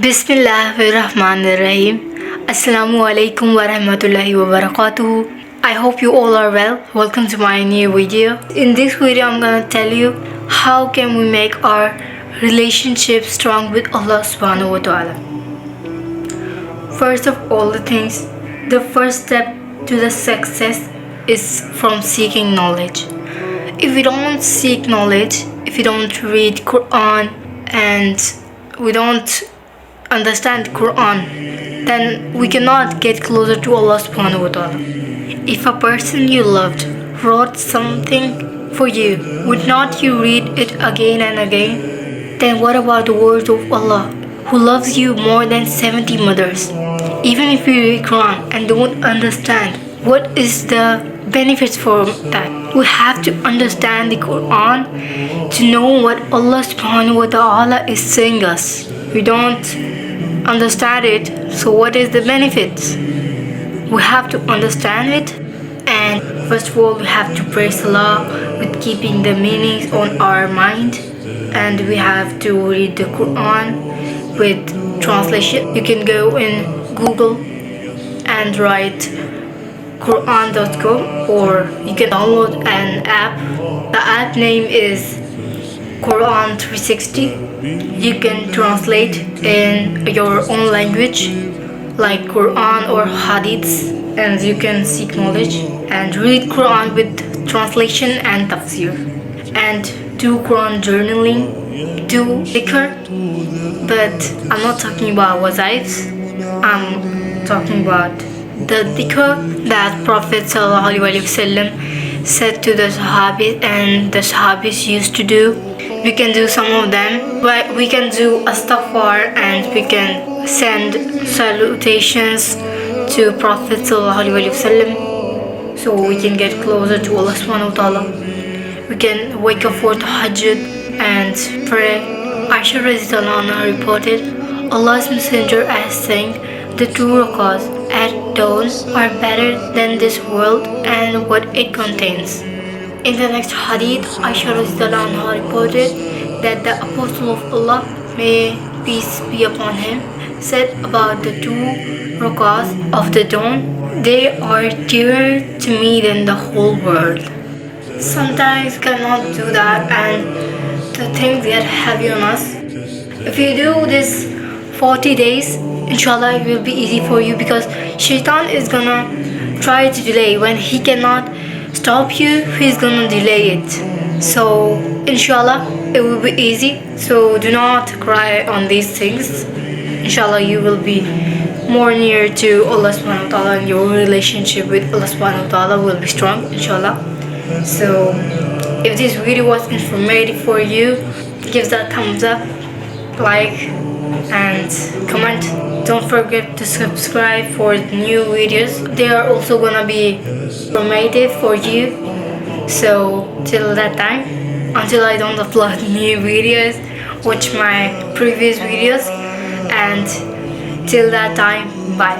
Bismillahirrahmanirrahim. Assalamu alaikum wa rahmatullahi wa barakatuh. I hope you all are well. Welcome to my new video. In this video, I'm gonna tell you how can we make our relationship strong with Allah subhanahu wa ta'ala. First of all the things, the first step to the success is from seeking knowledge. If we don't seek knowledge, if we don't read Quran and we don't understand Quran, then we cannot get closer to Allah subhanahu wa ta'ala. If a person you loved wrote something for you, would not you read it again and again? Then what about the words of Allah, who loves you more than 70 mothers? Even if you read Quran and don't understand, what is the benefits for that? We have to understand the Quran to know what Allah subhanahu wa ta'ala is saying us. We don't understand it, so what is the benefits? We have to understand it, and first of all we have to praise Allah with keeping the meanings on our mind, and we have to read the Quran with translation. You can go in Google and write Quran.com, or you can download an app. The app name is Quran 360. You can translate in your own language like Quran or Hadiths, and you can seek knowledge and read Quran with translation and tafsir, and do Quran journaling, do dhikr. But I'm not talking about wazaifs, I'm talking about the dhikr that Prophet ﷺ said to the Sahabis, and the Sahabis used to do. We can do some of them, but we can do astaghfar, and we can send salutations to Prophet ﷺ, so we can get closer to Allah subhanahu wa ta'ala. We can wake up for tahajjud and pray. Aisha radhiyallahu anha reported Allah's messenger as saying, the two rak'ahs at dawn are better than this world and what it contains. In the next hadith, Aisha radhiyallahu anha reported that the Apostle of Allah, may peace be upon him, said about the two rak'ahs of the dawn, they are dearer to me than the whole world. Sometimes cannot do that, and the things get heavy on us. If you do this 40 days, inshallah it will be easy for you, because shaitan is gonna try to delay. When he cannot stop you, he's gonna delay it. So inshallah it will be easy. So do not cry on these things. Inshallah you will be more near to Allah subhanahu wa ta'ala, and your relationship with Allah subhanahu wa ta'ala will be strong, inshallah. So if this video was informative for you, give that thumbs up, like and comment. Don't forget to subscribe for new videos. They are also gonna be informative for you. So till that time, until I don't upload new videos, watch my previous videos, and till that time, bye.